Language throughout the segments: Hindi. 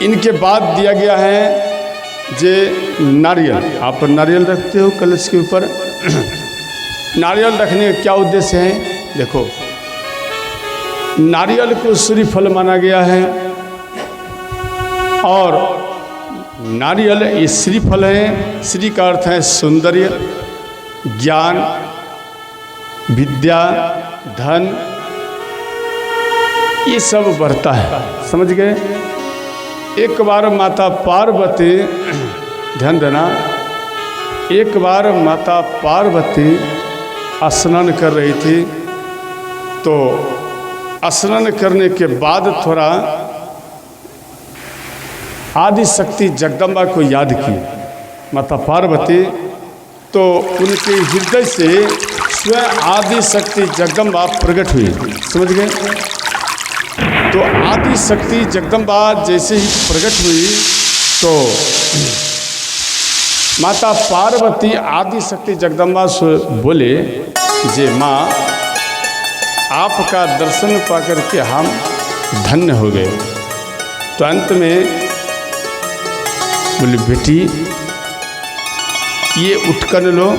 इनके बाद दिया गया है जे नारियल। आप नारियल रखते हो कलश के ऊपर। नारियल रखने का क्या उद्देश्य है? देखो, नारियल को श्रीफल माना गया है और नारियल ये श्रीफल है। श्री का अर्थ है सौंदर्य, ज्ञान, विद्या, धन, ये सब बढ़ता है। समझ गए? एक बार माता पार्वती, ध्यान देना, एक बार माता पार्वती स्नान कर रही थी, तो स्नान करने के बाद थोड़ा आदि शक्ति जगदम्बा को याद की माता पार्वती, तो उनके हृदय से स्वयं आदि शक्ति जगदम्बा प्रकट हुई। समझ गए? तो आदि शक्ति जगदम्बा जैसे ही प्रकट हुई तो माता पार्वती आदि शक्ति जगदम्बा से बोले जे माँ, आपका दर्शन पाकर के हम धन्य हो गए। तो अंत में बोले, बेटी ये उटकन लो,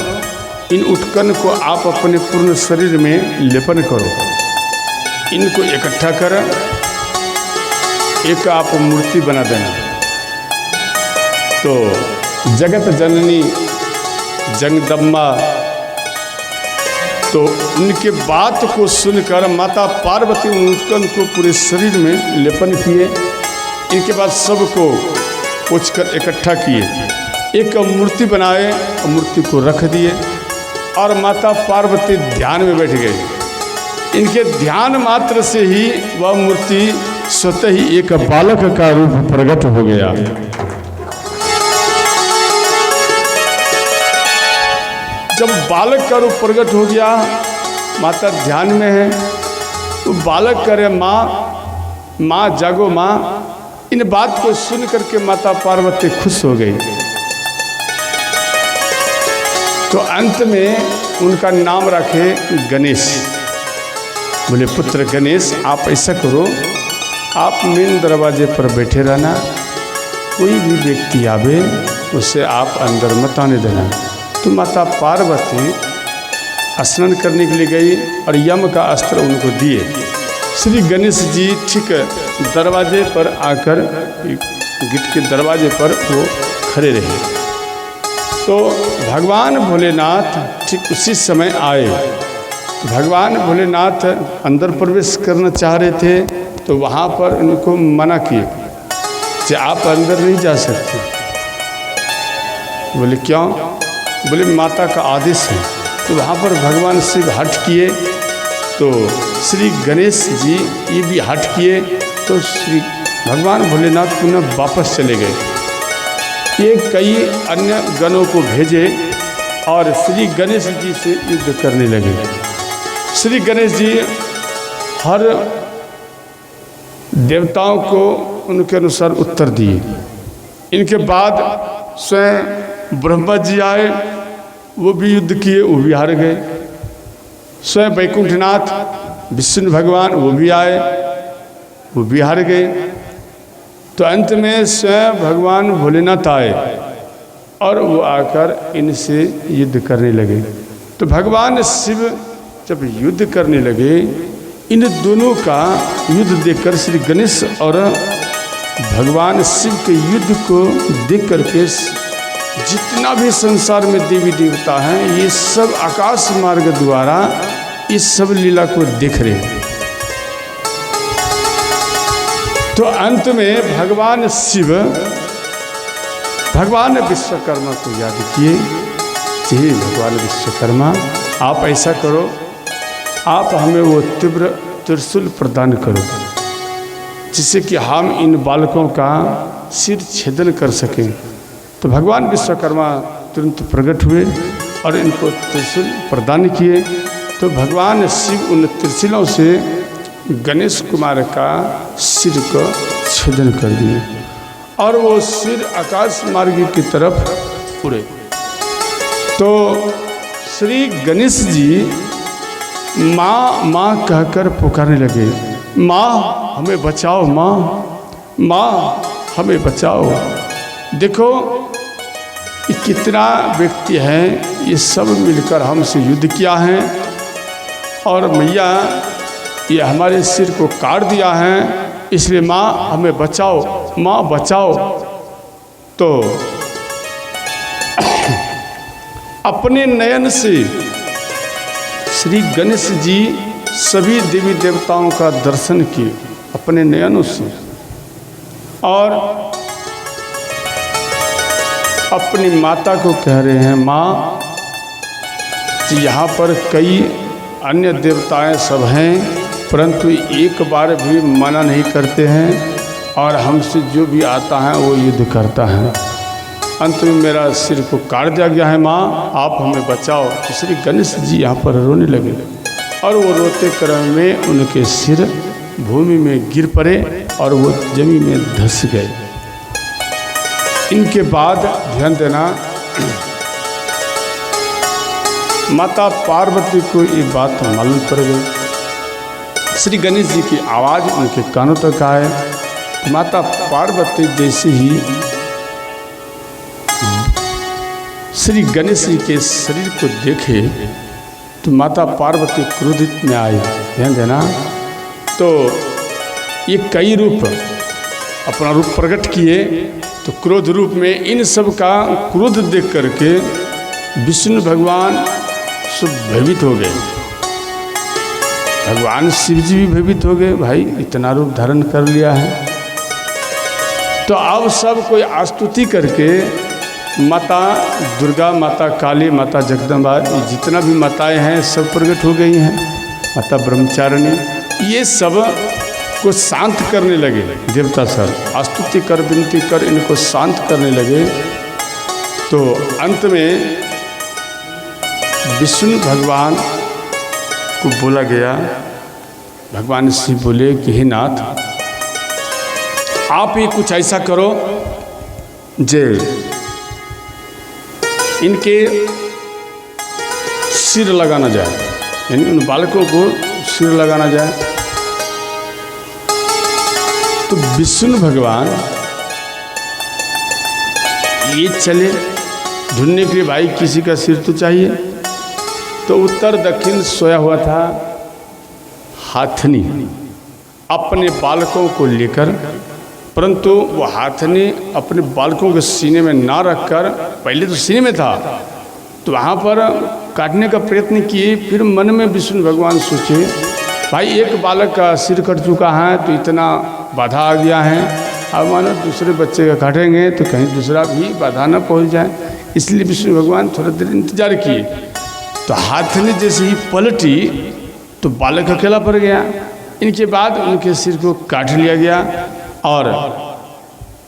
इन उटकन को आप अपने पूर्ण शरीर में लेपन करो, इनको इकट्ठा कर एक आप मूर्ति बना देना। तो जगत जननी जगदम्बा तो उनके बात को सुनकर माता पार्वती उटकन को पूरे शरीर में लेपन किए। इनके बाद सबको पोंछकर इकट्ठा किए, एक मूर्ति बनाए और मूर्ति को रख दिए और माता पार्वती ध्यान में बैठ गई। इनके ध्यान मात्र से ही वह मूर्ति स्वतः ही एक बालक का रूप प्रकट हो गया। जब बालक का रूप प्रकट हो गया, माता ध्यान में है, तो बालक करे, माँ माँ जागो माँ। इन बात को सुन करके माता पार्वती खुश हो गई। तो अंत में उनका नाम रखे गणेश। बोले, पुत्र गणेश, आप ऐसा करो, आप मेन दरवाजे पर बैठे रहना, कोई भी व्यक्ति आवे उसे आप अंदर मत आने देना। तो माता पार्वती स्नान करने के लिए गई और यम का अस्त्र उनको दिए। श्री गणेश जी ठीक दरवाजे पर आकर, गेट के दरवाजे पर वो खड़े रहे। तो भगवान भोलेनाथ ठीक उसी समय आए। भगवान भोलेनाथ अंदर प्रवेश करना चाह रहे थे, तो वहाँ पर उनको मना किए कि आप अंदर नहीं जा सकते। बोले, क्यों? बोले, माता का आदेश है। तो वहाँ पर भगवान शिव हट किए, तो श्री गणेश जी ये भी हट किए, तो श्री भगवान भोलेनाथ पुनः वापस चले गए। ये कई अन्य गणों को भेजे और श्री गणेश जी से युद्ध करने लगे। श्री गणेश जी हर देवताओं को उनके अनुसार उत्तर दिए। इनके बाद स्वयं ब्रह्मा जी आए, वो भी युद्ध किए, वो भी हार गए। स्वयं वैकुंठनाथ विष्णु भगवान वो भी आए, वो भी हार गए। तो अंत में स्वयं भगवान भोलेनाथ आए और वो आकर इनसे युद्ध करने लगे। तो भगवान शिव जब युद्ध करने लगे इन दोनों का युद्ध देखकर श्री गणेश और भगवान शिव के युद्ध को देख करके जितना भी संसार में देवी देवता हैं ये सब आकाश मार्ग द्वारा इस सब लीला को देख रहे हैं। तो अंत में भगवान शिव भगवान विश्वकर्मा को याद किए, हे भगवान विश्वकर्मा आप ऐसा करो, आप हमें वो तीव्र त्रिशूल प्रदान करो जिससे कि हम इन बालकों का सिर छेदन कर सकें। तो भगवान विश्वकर्मा तुरंत प्रकट हुए और इनको त्रिशूल प्रदान किए। तो भगवान शिव उन त्रिशूलों से गणेश कुमार का सिर को छेदन कर दिए और वो सिर आकाश मार्ग की तरफ उड़े। तो श्री गणेश जी माँ माँ कहकर पुकारने लगे, माँ हमें बचाओ, माँ माँ हमें बचाओ। देखो ये कितना व्यक्ति हैं, ये सब मिलकर हमसे युद्ध किया है और मैया ये हमारे सिर को काट दिया है, इसलिए माँ हमें बचाओ, माँ बचाओ। तो अपने नयन से श्री गणेश जी सभी देवी देवताओं का दर्शन किए अपने नयनों से और अपनी माता को कह रहे हैं, माँ जी यहाँ पर कई अन्य देवताएं सब हैं परंतु एक बार भी मना नहीं करते हैं और हमसे जो भी आता है वो युद्ध करता है। अंत में मेरा सिर को काट दिया गया है, माँ आप हमें बचाओ। तो श्री गणेश जी यहाँ पर रोने लगे और वो रोते क्रम में उनके सिर भूमि में गिर पड़े और वो जमीन में धंस गए। इनके बाद ध्यान देना, माता पार्वती को ये बात मालूम पड़ गई। श्री गणेश जी की आवाज़ उनके कानों तक आए। माता पार्वती जैसे ही श्री गणेश जी के शरीर को देखे तो माता पार्वती क्रोधित में आई। ध्यान देना, तो ये कई रूप अपना रूप प्रकट किए। तो क्रोध रूप में इन सब का क्रोध देख करके विष्णु भगवान सब भयभीत हो गए, भगवान शिव जी भी भयभीत हो गए, भाई इतना रूप धारण कर लिया है। तो अब सब कोई आस्तुति करके माता दुर्गा, माता काली, माता जगदम्बा, जितना भी माताएं हैं सब प्रकट हो गई हैं, माता ब्रह्मचारिणी, ये सब को शांत करने लगे। देवता सर आस्तुति कर, विनती कर, इनको शांत करने लगे। तो अंत में विष्णु भगवान को बोला गया, भगवान शिव बोले कि हे नाथ आप ही कुछ ऐसा करो जे इनके सिर लगाना जाए, यानी उन बालकों को सिर लगाना जाए। तो विष्णु भगवान ये चले ढूंढने के लिए, भाई किसी का सिर तो चाहिए। तो उत्तर दक्षिण सोया हुआ था हाथनी अपने बालकों को लेकर, परंतु वो हाथनी अपने बालकों के सीने में ना रखकर, पहले तो सीने में था तो वहाँ पर काटने का प्रयत्न किए। फिर मन में विष्णु भगवान सोचे, भाई एक बालक का सिर कट चुका है तो इतना बाधा आ गया है, अब मानो दूसरे बच्चे का काटेंगे तो कहीं दूसरा भी बाधा न पहुँच जाए, इसलिए विष्णु भगवान थोड़ा देर इंतजार किए। तो हाथनी जैसे ही पलटी तो बालक अकेला पड़ गया। इनके बाद उनके सिर को काट लिया गया और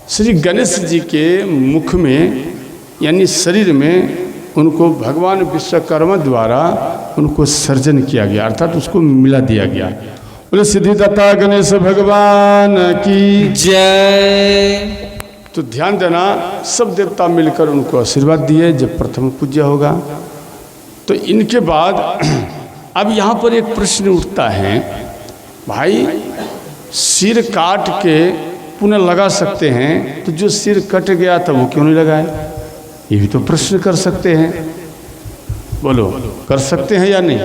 श्री गणेश जी के मुख में यानी शरीर में उनको भगवान विश्वकर्मा द्वारा उनको सर्जन किया गया, अर्थात उसको मिला दिया गया। बोले सिद्धिदाता गणेश भगवान की जय। तो ध्यान देना, सब देवता मिलकर उनको आशीर्वाद दिए जब प्रथम पूज्य होगा। तो इनके बाद अब यहाँ पर एक प्रश्न उठता है, भाई सिर काट के पुनः लगा सकते हैं तो जो सिर कट गया था वो क्यों नहीं लगाए? ये भी तो प्रश्न कर सकते हैं, बोलो कर सकते हैं या नहीं?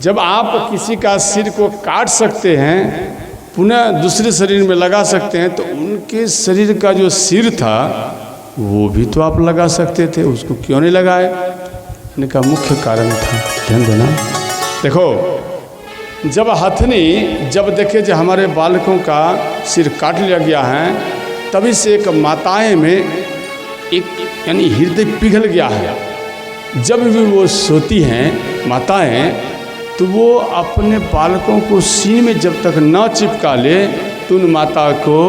जब आप किसी का सिर को काट सकते हैं, पुनः दूसरे शरीर में लगा सकते हैं, तो उनके शरीर का जो सिर था वो भी तो आप लगा सकते थे, उसको क्यों नहीं लगाए? इनका मुख्य कारण था, ध्यान देना। देखो, जब हथनी जब देखे जो हमारे बालकों का सिर काट लिया गया है, तभी से एक माताएं में एक यानी हृदय पिघल गया है। जब भी वो सोती हैं माताएं, तो वो अपने बालकों को सीने में जब तक न चिपका ले तो उन माता को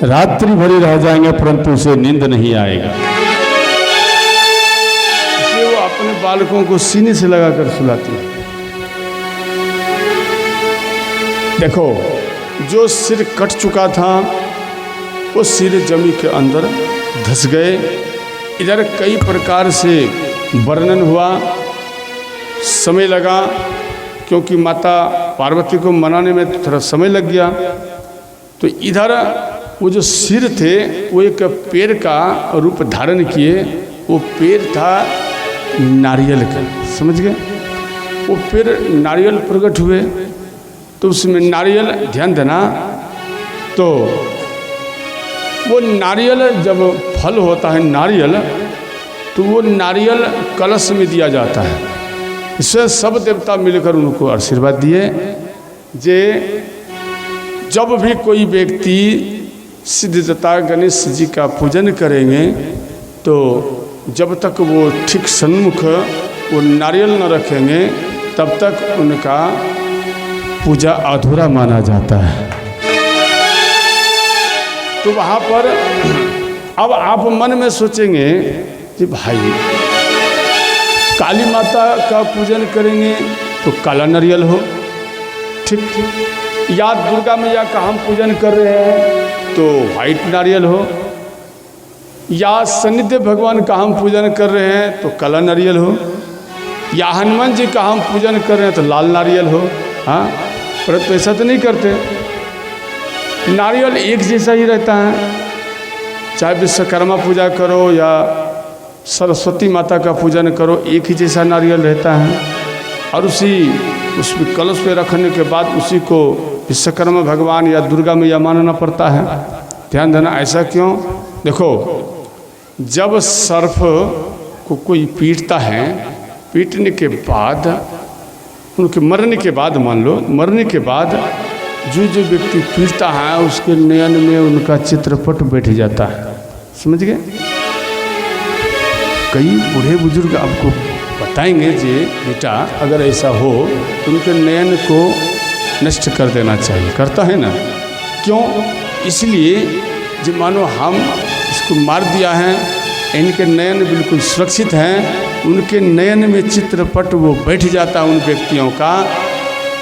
रात्रि भरी रह जाएंगे, परंतु उसे नींद नहीं आएगा। इसलिए वो अपने बालकों को सीने से लगाकर सुलाती है। देखो, जो सिर कट चुका था वो सिर जमीन के अंदर धंस गए। इधर कई प्रकार से वर्णन हुआ, समय लगा, क्योंकि माता पार्वती को मनाने में थोड़ा समय लग गया। तो इधर वो जो सिर थे वो एक पेड़ का रूप धारण किए। वो पेड़ था नारियल का, समझ गए? वो पेड़ नारियल प्रकट हुए, तो उसमें नारियल, ध्यान देना, तो वो नारियल जब फल होता है नारियल, तो वो नारियल कलश में दिया जाता है। इससे सब देवता मिलकर उनको आशीर्वाद दिए जे जब भी कोई व्यक्ति सिद्धदाता गणेश जी का पूजन करेंगे, तो जब तक वो ठीक सन्मुख वो नारियल न रखेंगे, तब तक उनका पूजा अधूरा माना जाता है। तो वहाँ पर अब आप मन में सोचेंगे कि भाई काली माता का पूजन करेंगे तो काला नारियल हो, ठीक, या दुर्गा मैया का हम पूजन कर रहे हैं तो वाइट नारियल हो, या शनिदेव भगवान का हम पूजन कर रहे हैं तो काला नारियल हो, या हनुमान जी का हम पूजन कर रहे हैं तो लाल नारियल हो। हाँ, परंतु ऐसा तो नहीं करते। नारियल एक जैसा ही रहता है, चाहे विश्वकर्मा पूजा करो या सरस्वती माता का पूजन करो, एक ही जैसा नारियल रहता है। और उसमें कलश पे रखने के बाद उसी को विश्वकर्मा भगवान या दुर्गा मैया मानना पड़ता है। ध्यान देना, ऐसा क्यों? देखो, जब सर्प को कोई पीटता है, पीटने के बाद उनके मरने के बाद, मान लो मरने के बाद जो व्यक्ति पीटता है उसके नयन में उनका चित्रपट बैठ जाता है, समझ गए? कई बूढ़े बुजुर्ग आपको बताएंगे कि बेटा अगर ऐसा हो तो उनके नयन को नष्ट कर देना चाहिए, करता है ना? क्यों? इसलिए जो मानो हम इसको मार दिया है, इनके नयन बिल्कुल सुरक्षित हैं, उनके नयन में चित्रपट वो बैठ जाता है उन व्यक्तियों का।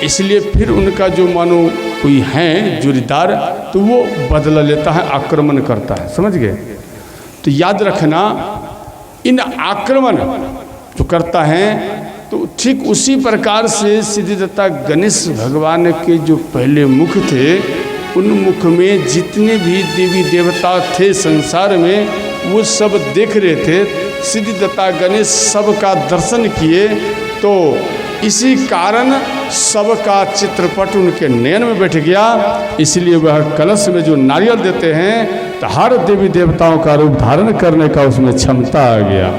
इसलिए फिर उनका जो मानो कोई है जोड़ीदार, तो वो बदला लेता है, आक्रमण करता है, समझ गए? तो याद रखना, इन आक्रमण जो करता है तो ठीक उसी प्रकार से सिद्धदाता गणेश भगवान के जो पहले मुख थे, उन मुख में जितने भी देवी देवता थे संसार में, वो सब देख रहे थे। सिद्धदाता गणेश सबका दर्शन किए, तो इसी कारण सबका चित्रपट उनके नयन में बैठ गया। इसलिए वह कलश में जो नारियल देते हैं, तो हर देवी देवताओं का रूप धारण करने का उसमें क्षमता आ गया।